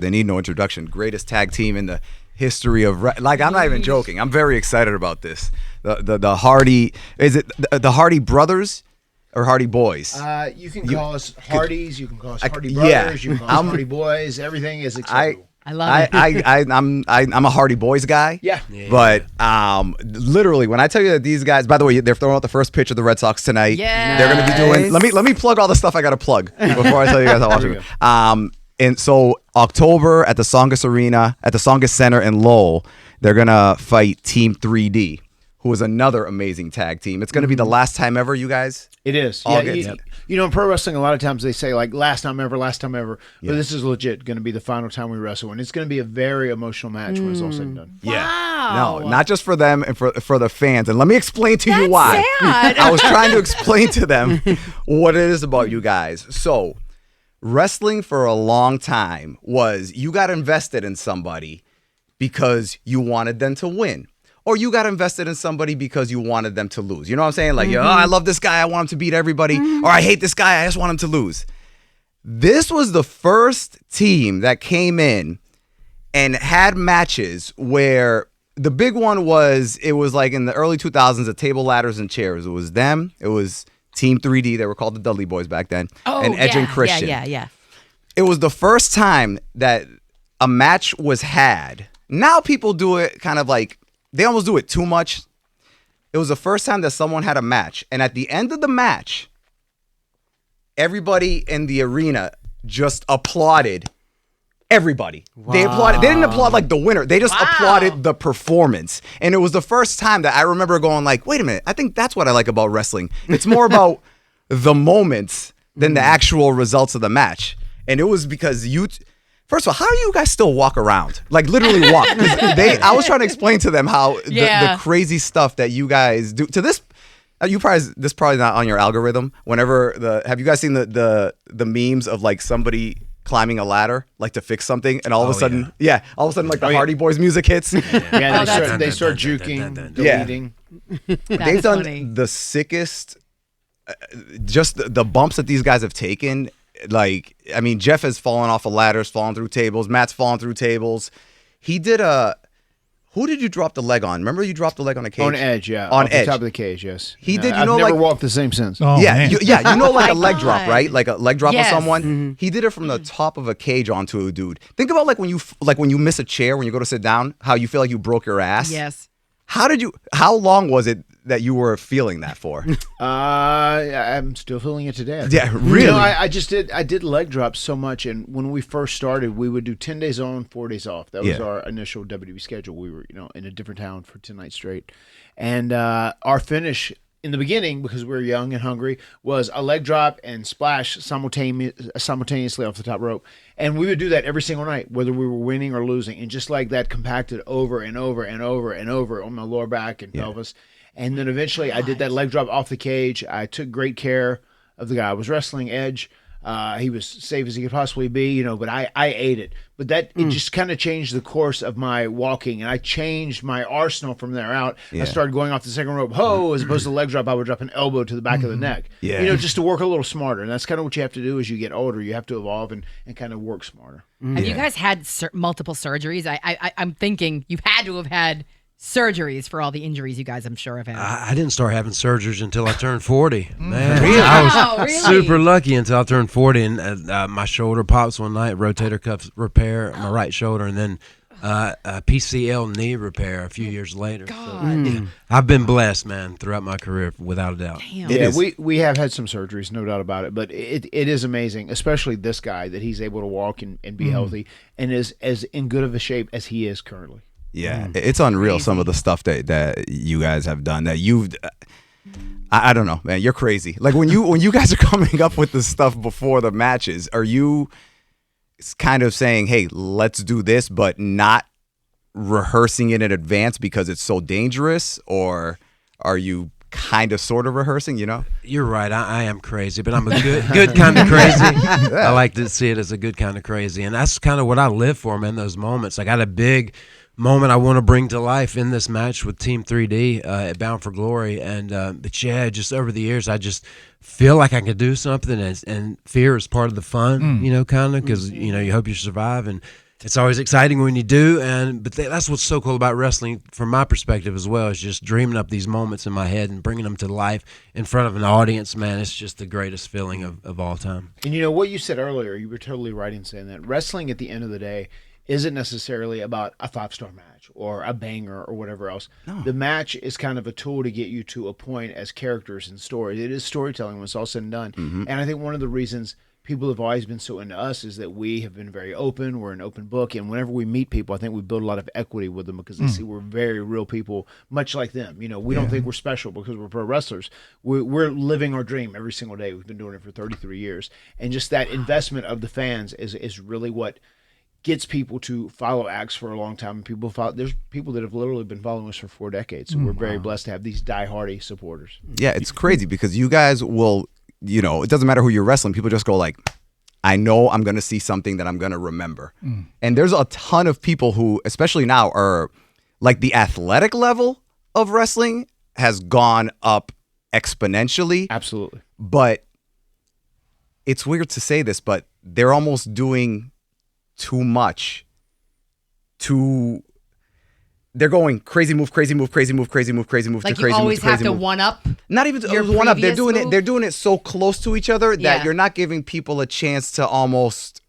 They need no introduction. Greatest tag team in the history of like. I'm not even joking. I'm very excited about this. The Hardy, is it the Hardy Brothers or Hardy Boys? You can call us Hardys. You can call us Hardy Brothers. You can call us Hardy Boys. Everything is acceptable. I love it. I'm a Hardy Boys guy. Yeah. But literally, when I tell you that these guys, by the way, they're throwing out the first pitch of the Red Sox tonight. Yeah. They're going to be doing. Let me plug all the stuff I got to plug before I tell you guys how watching it. And so October at the Songus Arena, at the Songus Center in Lowell, they're gonna fight Team 3D, who is another amazing tag team. It's gonna be the last time ever, you guys. It is. You know, in pro wrestling, a lot of times they say like last time ever. But this is legit going to be the final time we wrestle, and it's going to be a very emotional match when it's all said and done. Yeah. Wow. No, not just for them and for the fans. And let me explain to you why. Sad. I was trying to explain to them what it is about you guys. So, wrestling for a long time was you got invested in somebody because you wanted them to win. Or you got invested in somebody because you wanted them to lose. You know what I'm saying? Like, I love this guy. I want him to beat everybody. Or I hate this guy. I just want him to lose. This was the first team that came in and had matches where the big one was, it was like in the early 2000s, the table, ladders, and chairs. It was them. It was Team 3D. They were called the Dudley Boys back then. And Edge and Christian. Yeah. It was the first time that a match was had. Now people do it kind of like, they almost do it too much. It was the first time that someone had a match. And at the end of the match, everybody in the arena just applauded everybody. Wow. They applauded. They didn't applaud like the winner. They just applauded the performance. And it was the first time that I remember going like, wait a minute, I think that's what I like about wrestling. It's more about the moments than the actual results of the match. And it was because first of all, how do you guys still walk around? Like literally walk. I was trying to explain to them how the crazy stuff that you guys do. To this, this probably not on your algorithm. Have you guys seen the memes of like somebody climbing a ladder like to fix something, and all of a sudden like the Hardy Boys music hits. They start juking, deleting. They've done the sickest. Just the bumps that these guys have taken. Like, I mean, Jeff has fallen off of ladders, fallen through tables. Matt's fallen through tables. He did who did you drop the leg on? Remember you dropped the leg on a cage? On Edge, yeah. On Off Edge. the top of the cage, yes. He did, I've never walked the same since. Oh, yeah, man. you know like a leg drop, right? Like a leg drop on someone. Mm-hmm. He did it from the top of a cage onto a dude. Think about like when you miss a chair, when you go to sit down, how you feel like you broke your ass. Yes. How long was it that you were feeling that for? I'm still feeling it today. Yeah, really? You know, I did leg drops so much, and when we first started, we would do 10 days on, 4 days off. That was our initial WWE schedule. We were, in a different town for 10 nights straight. And our finish in the beginning, because we were young and hungry, was a leg drop and splash simultaneously off the top rope. And we would do that every single night, whether we were winning or losing. And just like that, compacted over and over and over and over on my lower back and pelvis. And then eventually I did that leg drop off the cage. I took great care of the guy I was wrestling, Edge. He was safe as he could possibly be, but I ate it. But it just kind of changed the course of my walking, and I changed my arsenal from there out. I started going off the second rope, as opposed to leg drop, I would drop an elbow to the back of the neck. Yeah. Just to work a little smarter. And that's kind of what you have to do as you get older. You have to evolve and kind of work smarter. Have you guys had multiple surgeries? I'm thinking you've had to have had surgeries for all the injuries you guys, I'm sure, have had. I didn't start having surgeries until I turned 40. Man, Really? I was Really? super lucky until I turned 40, and my shoulder pops one night, rotator cuff repair, my right shoulder, and then a PCL knee repair a few years later. God. So, I've been blessed, man, throughout my career, without a doubt. Damn. We have had some surgeries, no doubt about it, but it is amazing, especially this guy, that he's able to walk and be healthy and is as in good of a shape as he is currently. Yeah, it's unreal. Crazy. Some of the stuff that you guys have done that you've. I don't know, man. You're crazy. Like when you guys are coming up with this stuff before the matches, are you kind of saying, "Hey, let's do this," but not rehearsing it in advance because it's so dangerous, or are you kind of sort of rehearsing? You're right. I am crazy, but I'm a good kind of crazy. I like to see it as a good kind of crazy, and that's kind of what I live for, man. Those moments. I got a big moment I want to bring to life in this match with Team 3D at Bound for Glory, and but just over the years I just feel like I can do something, and fear is part of the fun, kind of, because you hope you survive, and It's always exciting when you do, but that's what's so cool about wrestling from my perspective as well, is just dreaming up these moments in my head and bringing them to life in front of an audience, man. It's just the greatest feeling of all time. And you know what you said earlier, you were totally right in saying that wrestling at the end of the day isn't necessarily about a 5-star match or a banger or whatever else. No. The match is kind of a tool to get you to a point as characters and stories. It is storytelling when it's all said and done. Mm-hmm. And I think one of the reasons people have always been so into us is that we have been very open. We're an open book. And whenever we meet people, I think we build a lot of equity with them because they see we're very real people, much like them. You know, we don't think we're special because we're pro wrestlers. We're living our dream every single day. We've been doing it for 33 years. And just that investment of the fans is really what gets people to follow acts for a long time. And there's people that have literally been following us for 4 decades. So we're very blessed to have these diehard supporters. Yeah, it's crazy because you guys will, you know, it doesn't matter who you're wrestling. People just go like, I know I'm going to see something that I'm going to remember. And there's a ton of people who, especially now, are like the athletic level of wrestling has gone up exponentially. Absolutely. But it's weird to say this, but they're almost doing too much they're going crazy move, crazy move, crazy move, crazy move, crazy move, like to crazy move. You always crazy have to move. one up. Not even your one up. They're previous doing it so close to each other that you're not giving people a chance to almost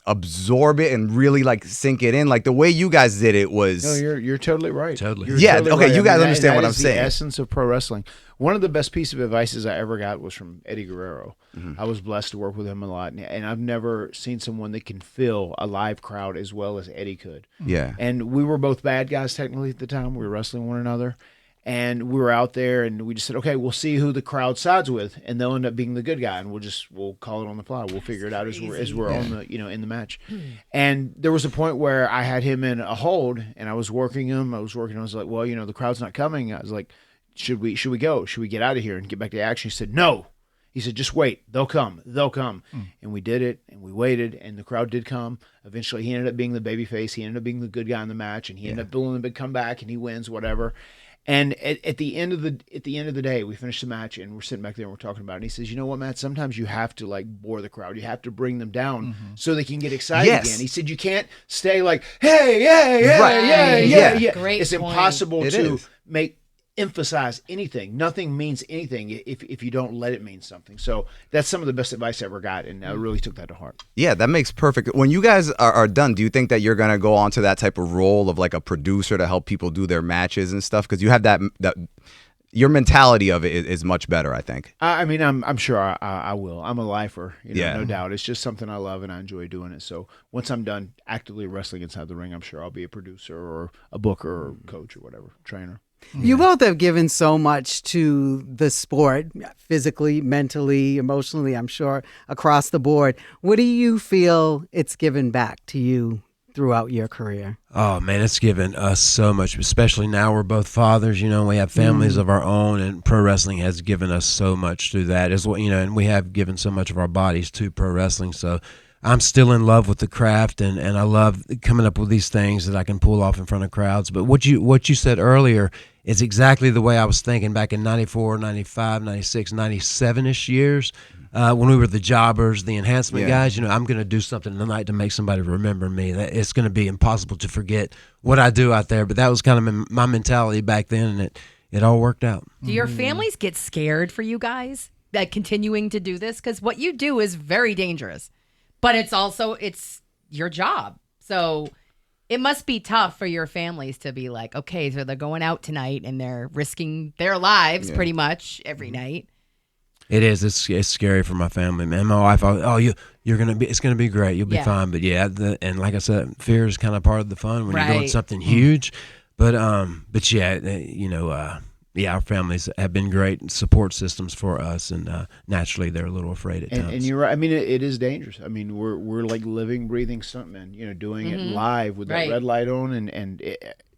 absorb it and really like sink it in. Like the way you guys did it was. No, you're totally right. Totally. You're yeah. totally Okay. right. You guys that understand what I'm is saying. The essence of pro wrestling. One of the best pieces of advice I ever got was from Eddie Guerrero. I was blessed to work with him a lot, and I've never seen someone that can fill a live crowd as well as Eddie could. Yeah. And we were both bad guys technically at the time. We were wrestling one another. And we were out there, and we just said, okay, we'll see who the crowd sides with, and they'll end up being the good guy, and we'll call it on the fly. We'll figure it out as we're on the in the match. And there was a point where I had him in a hold, and I was working him. I was like, well, the crowd's not coming. I was like, should we go? Should we get out of here and get back to action? He said, no. He said, just wait. They'll come. And we did it, and we waited, and the crowd did come. Eventually, he ended up being the baby face. He ended up being the good guy in the match, and he ended up doing a big comeback, and he wins, whatever. And at the end of the day, we finished the match, and we're sitting back there and we're talking about it. And he says, "You know what, Matt? Sometimes you have to like bore the crowd. You have to bring them down so they can get excited again." He said, "You can't stay like, hey, yeah. Great It's point. impossible to emphasize anything. Nothing means anything if you don't let it mean something." So that's some of the best advice I ever got, and I really took that to heart. Yeah, that makes perfect. When you guys are done, do you think that you're gonna go on to that type of role of like a producer to help people do their matches and stuff? Because you have that your mentality of it is much better, I think. I mean, I'm sure I will. I'm a lifer, no doubt. It's just something I love and I enjoy doing it. So once I'm done actively wrestling inside the ring, I'm sure I'll be a producer or a booker or coach or whatever, trainer. You both have given so much to the sport, physically, mentally, emotionally, I'm sure, across the board. What do you feel it's given back to you throughout your career? Oh, man, it's given us so much, especially now we're both fathers, we have families of our own, and pro wrestling has given us so much through that as well, and we have given so much of our bodies to pro wrestling. So I'm still in love with the craft, and I love coming up with these things that I can pull off in front of crowds. But what you said earlier is exactly the way I was thinking back in 94, 95, 96, 97-ish years when we were the jobbers, the enhancement guys. I'm going to do something tonight to make somebody remember me. It's going to be impossible to forget what I do out there. But that was kind of my mentality back then, and it all worked out. Do your families get scared for you guys that continuing to do this? Because what you do is very dangerous. But it's your job. So it must be tough for your families to be like, okay, so they're going out tonight and they're risking their lives pretty much every night. It is. It's scary for my family, man. My wife, it's gonna be great. You'll be fine. But and like I said, fear is kind of part of the fun when you're doing something huge. But our families have been great support systems for us, and naturally they're a little afraid at times. And you're right. I mean, it is dangerous. I mean, we're like living, breathing stuntmen. Doing it live with that red light on, and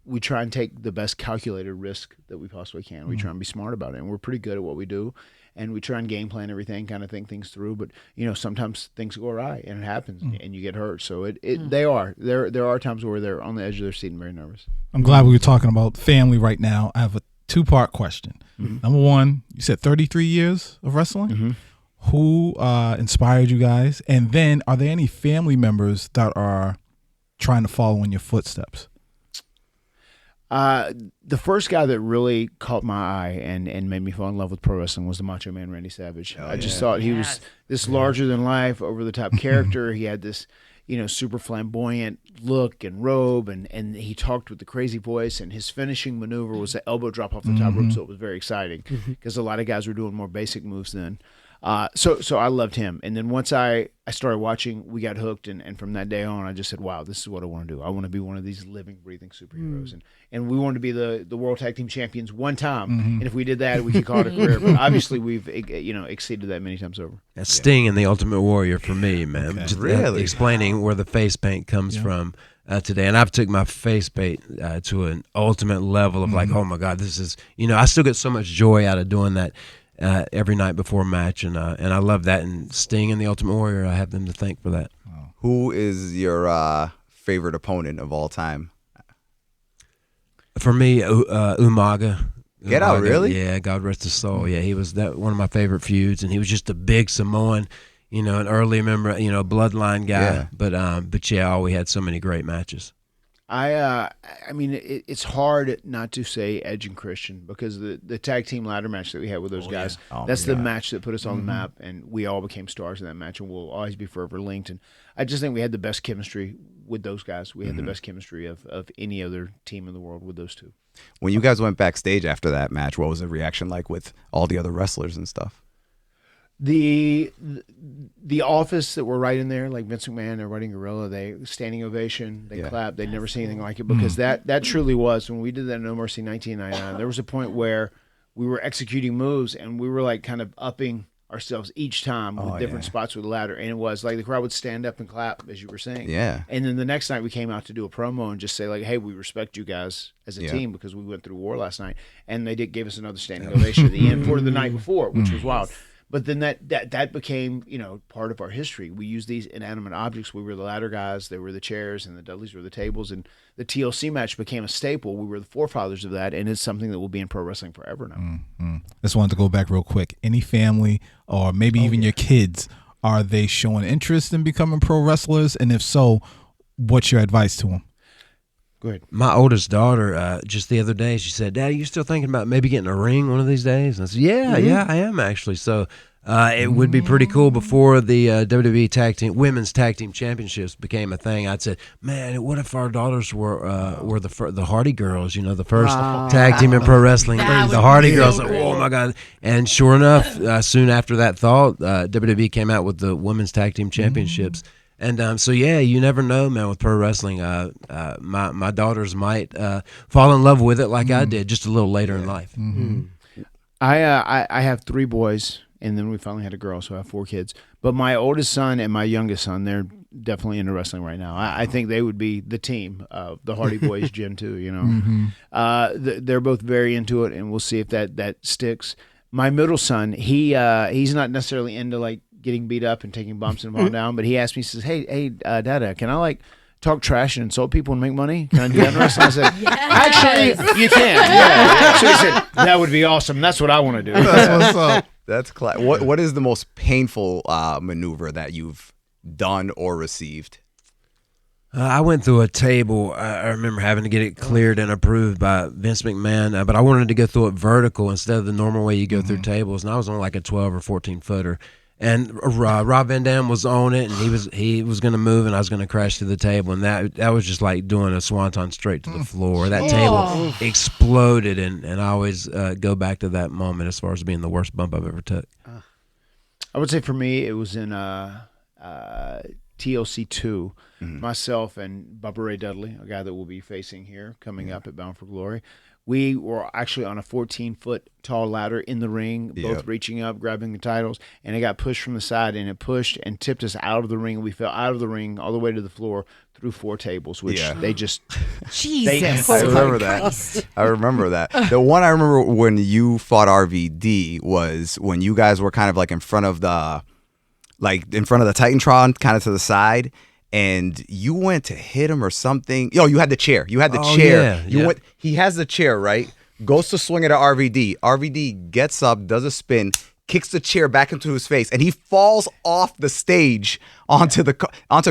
we try and take the best calculated risk that we possibly can. We try and be smart about it, and we're pretty good at what we do. And we try and game plan everything, kind of think things through. But sometimes things go awry, and it happens, and you get hurt. So there are times where they're on the edge of their seat and very nervous. I'm glad we were talking about family right now. I have a two-part question. Number one, you said 33 years of wrestling. Who inspired you guys? And then, are there any family members that are trying to follow in your footsteps? The first guy that really caught my eye and made me fall in love with pro wrestling was the Macho Man Randy Savage. I just thought he was this larger than life, over the top character. He had this, super flamboyant look and robe, and he talked with the crazy voice, and his finishing maneuver was an elbow drop off the top rope, so it was very exciting because a lot of guys were doing more basic moves then. So I loved him. And then once I started watching, we got hooked. And from that day on, I just said, wow, this is what I want to do. I want to be one of these living, breathing superheroes. And we wanted to be the World Tag Team Champions one time. And if we did that, we could call it a career. But obviously, we've, exceeded that many times over. That's Sting and the Ultimate Warrior for me, man. Okay. Just, Really? explaining where the face paint comes from today. And I've took my face paint to an ultimate level of like, oh, my God, this is, I still get so much joy out of doing that. Every night before a match, and I love that. And Sting and the Ultimate Warrior, I have them to thank for that. Who is your favorite opponent of all time? For me, Umaga. Get Out, really? Yeah, God rest his soul. Yeah, he was one of my favorite feuds, and he was just a big Samoan, an early member, bloodline guy. Yeah. But yeah, we had so many great matches. I mean, it's hard not to say Edge and Christian, because the tag team ladder match that we had with those guys, that's the match that put us on the map, and we all became stars in that match, and we'll always be forever linked. And I just think we had the best chemistry with those guys. We had the best chemistry of any other team in the world with those two. When you guys went backstage after that match, what was the reaction like with all the other wrestlers and stuff? The office that were right in there, like Vince McMahon, everybody in Gorilla, they standing ovation, they clapped. They'd never seen anything like it, because that truly was, when we did that No Mercy 1999, there was a point where we were executing moves and we were like kind of upping ourselves each time with different spots with the ladder, and it was like the crowd would stand up and clap, as you were saying. Yeah. And then the next night we came out to do a promo and just say like, hey, we respect you guys as a team because we went through war last night, and they gave us another standing ovation at the end for the night before, which was wild. But then that became, part of our history. We used these inanimate objects. We were the ladder guys, they were the chairs, and the Dudleys were the tables. And the TLC match became a staple. We were the forefathers of that, and it's something that will be in pro wrestling forever now. Just wanted to go back real quick. Any family, or maybe even your kids, are they showing interest in becoming pro wrestlers? And if so, what's your advice to them? Go ahead. My oldest daughter, just the other day, she said, Dad, are you still thinking about maybe getting a ring one of these days? And I said, yeah, I am actually. So it would be pretty cool. Before the WWE Women's Tag Team Championships became a thing, I'd said, man, what if our daughters were the Hardy Girls, the first tag team in pro wrestling, the Hardy Girls. Like, oh, my God. And sure enough, soon after that thought, WWE came out with the Women's Tag Team Championships. And so you never know, man. With pro wrestling, my daughters might fall in love with it like I did, just a little later in life. I have 3 boys, and then we finally had a girl, so I have 4 kids. But my oldest son and my youngest son, they're definitely into wrestling right now. I think they would be the team of the Hardy Boyz Gen 2. They're both very into it, and we'll see if that sticks. My middle son, he's not necessarily into like getting beat up and taking bumps and falling down, but he asked me, he says, hey, Dada, can I like talk trash and insult people and make money? Can I do that in wrestling? I said, actually, you can. So he said, that would be awesome. That's what I want to do. That's what's up. That's what is the most painful maneuver that you've done or received? I went through a table. I remember having to get it cleared and approved by Vince McMahon, but I wanted to go through it vertical instead of the normal way you go through tables, and I was on like a 12 or 14 footer. And Rob Van Dam was on it, and he was going to move, and I was going to crash through the table, and that was just like doing a swanton straight to the floor. That table exploded, and I always go back to that moment as far as being the worst bump I've ever took. I would say for me, it was in TLC 2. Myself and Bubba Ray Dudley, a guy that we'll be facing here coming up at Bound for Glory. We were actually on a 14-foot tall ladder in the ring, both reaching up, grabbing the titles, and it got pushed from the side, and it pushed and tipped us out of the ring. We fell out of the ring all the way to the floor through 4 tables, which they just... Jesus. I remember that. I remember that. The one I remember when you fought RVD was when you guys were kind of like in front of the Titantron, kind of to the side, and you went to hit him or something. You had the chair. You had the chair. Went. He has the chair, right? Goes to swing it at RVD. RVD gets up, does a spin, kicks the chair back into his face, and he falls off the stage onto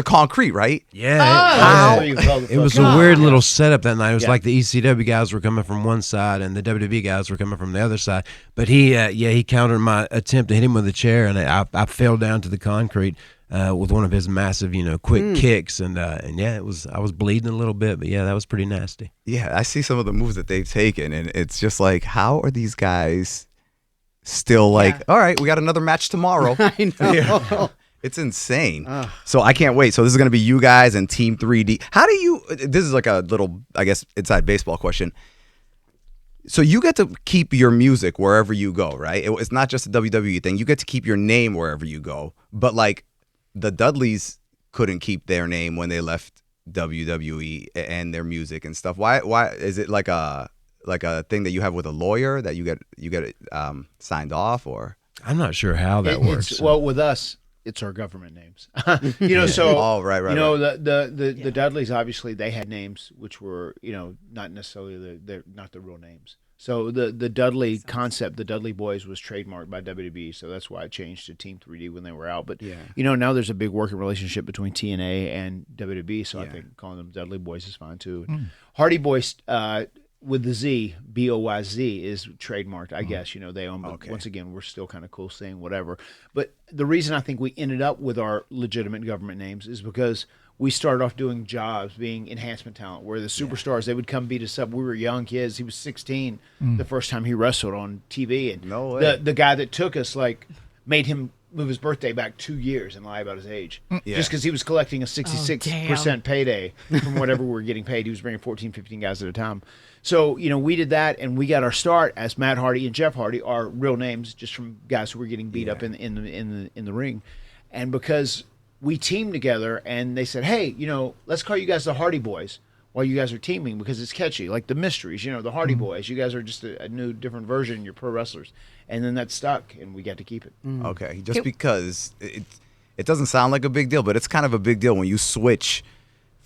concrete, right? Yeah. It was a weird little setup that night. It was Yeah. like the ECW guys were coming from one side and the WWE guys were coming from the other side. But he countered my attempt to hit him with a chair, and I fell down to the concrete with one of his massive, quick kicks, and I was bleeding a little bit, but yeah, that was pretty nasty. Yeah, I see some of the moves that they've taken, and it's just like, how are these guys still like, all right, we got another match tomorrow? I know. Yeah. It's insane. So I can't wait. So this is going to be you guys and Team 3D. How do you, this is like a little, I guess, inside baseball question. So you get to keep your music wherever you go, right? It's not just a WWE thing. You get to keep your name wherever you go. But like the Dudleys couldn't keep their name when they left WWE and their music and stuff. Why is it like a thing that you have with a lawyer that you get it signed off, or? I'm not sure how that works. Well, with us, it's our government names. So Oh, right. the Dudleys, obviously they had names which were not necessarily they're not the real names. So the Dudley concept, the Dudley Boys, was trademarked by WWE, so that's why it changed to Team 3D when they were out. But now there's a big working relationship between TNA and WWE, so I think calling them Dudley Boys is fine too. Hardy Boys with the Z, BOYZ, is trademarked, I guess. They own, but once again, we're still kind of cool saying whatever. But the reason I think we ended up with our legitimate government names is because we started off doing jobs, being enhancement talent, where the superstars, they would come beat us up. We were young kids. He was 16 the first time he wrestled on TV. And No way. the guy that took us, made him move his birthday back 2 years and lie about his age. Just because he was collecting a 66% payday from whatever we were getting paid. He was bringing 14, 15 guys at a time. So, we did that, and we got our start as Matt Hardy and Jeff Hardy, our real names, just from guys who were getting beat up in the ring. And because we teamed together, and they said, hey, let's call you guys the Hardy Boys while you guys are teaming, because it's catchy, like the Mysteries, the Hardy Boys. You guys are just a new, different version. You're pro wrestlers. And then that stuck, and we got to keep it. Okay, just because it doesn't sound like a big deal, but it's kind of a big deal when you switch.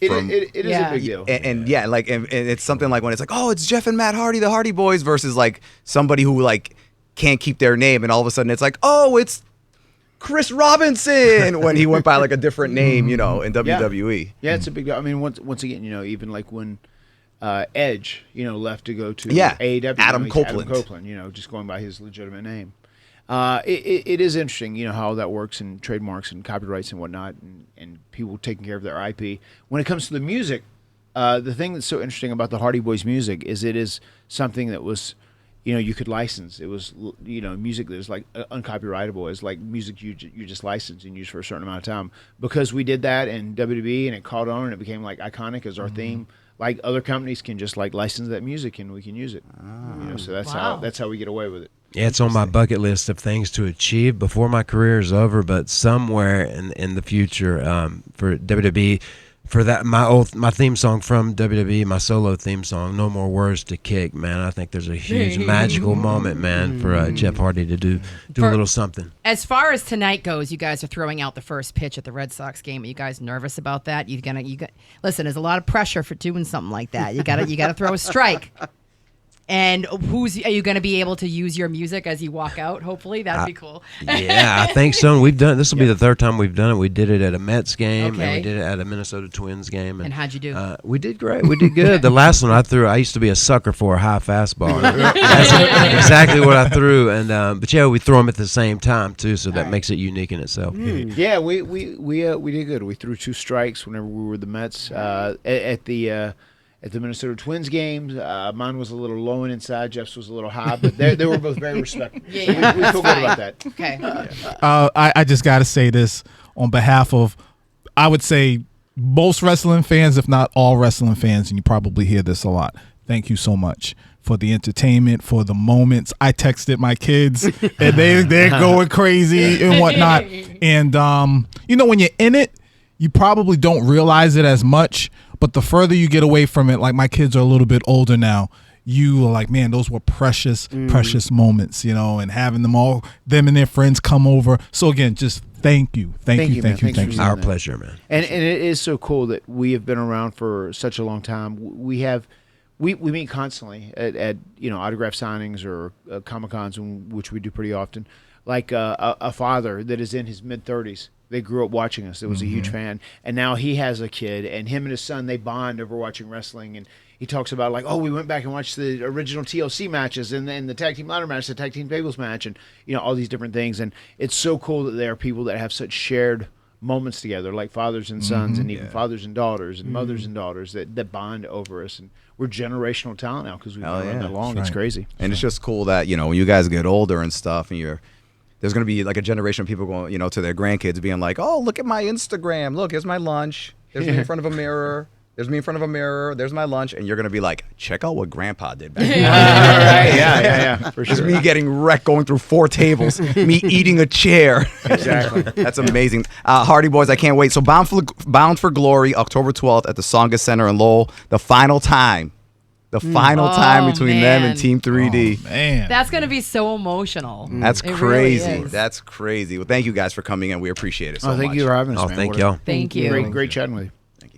It is a big deal. And it's something like when it's like, oh, it's Jeff and Matt Hardy, the Hardy Boys, versus like somebody who like can't keep their name, and all of a sudden it's like, oh, it's Chris Robinson when he went by like a different name, in WWE. Yeah, it's a big deal. I mean, once again, even like when Edge, left to go to AEW, Adam Copeland. Adam Copeland, just going by his legitimate name. It is interesting, how that works, and trademarks and copyrights and whatnot, and people taking care of their IP. When it comes to the music, the thing that's so interesting about the Hardy Boys music is it is something that was, you could license. It was, music that was like uncopyrightable. It's like music you just license and use for a certain amount of time. Because we did that in WWE and it caught on and it became like iconic as our theme. Like other companies can just like license that music and we can use it. So that's how we get away with it. Yeah, it's on my bucket list of things to achieve before my career is over, but somewhere in the future, for WWE, for that my theme song from WWE, my solo theme song, No More Words to Kick, man. I think there's a huge magical moment, man, for Jeff Hardy to do a little something. As far as tonight goes, you guys are throwing out the first pitch at the Red Sox game. Are you guys nervous about that? Listen, there's a lot of pressure for doing something like that. You gotta throw a strike. And are you going to be able to use your music as you walk out? Hopefully, that'd be cool. Yeah, I think so. We've done this will be the third time we've done it. We did it at a Mets game, Okay. and we did it at a Minnesota Twins game. And how'd you do? We did great. We did good. The last one I threw, I used to be a sucker for a high fastball. That's exactly what I threw. And but yeah, we throw them at the same time too, so that makes it unique in itself. Yeah, we did good. We threw 2 strikes whenever we were the Mets at the Minnesota Twins games. Mine was a little low and inside. Jeff's was a little high, but they were both very respectful. Yeah, So we feel good fine. about that. Okay. I just got to say this on behalf of, I would say, most wrestling fans, if not all wrestling fans, and you probably hear this a lot. Thank you so much for the entertainment, for the moments. I texted my kids, and they're going crazy and whatnot. And, when you're in it, you probably don't realize it as much, but the further you get away from it, like my kids are a little bit older now, you are like, man, those were precious moments, and having them and their friends come over. So again, just thank you. Thank you. Our pleasure, man. And it is so cool that we have been around for such a long time. We meet constantly at autograph signings or Comic-Cons, which we do pretty often. like a father that is in his mid-30s. They grew up watching us. It was a huge fan. And now he has a kid, and him and his son, they bond over watching wrestling. And he talks about, like, oh, we went back and watched the original TLC matches and then the tag team ladder match, the tag team tables match, and, you know, all these different things. And it's so cool that there are people that have such shared moments together, like fathers and sons, and even fathers and daughters, and mothers and daughters that bond over us. And we're generational talent now because we've been around that long. It's crazy. And it's just cool that, you know, when you guys get older and stuff, and there's going to be like a generation of people going, you know, to their grandkids being like, oh, look at my Instagram. Look, here's my lunch. There's me in front of a mirror. There's me in front of a mirror. There's my lunch. And you're going to be like, check out what Grandpa did back then. Yeah, for Just sure. me getting wrecked going through 4 tables, me eating a chair. Exactly. That's amazing. Hardy Boyz, I can't wait. So Bound for Glory, October 12th at the Tsongas Center in Lowell. The final time. Time between them and Team 3D. Man. That's going to be so emotional. That's It crazy. really is. That's crazy. Well, thank you guys for coming in. We appreciate it so much. Thank you for having us, man. Thank What a- y'all. Thank you. Great chatting with you.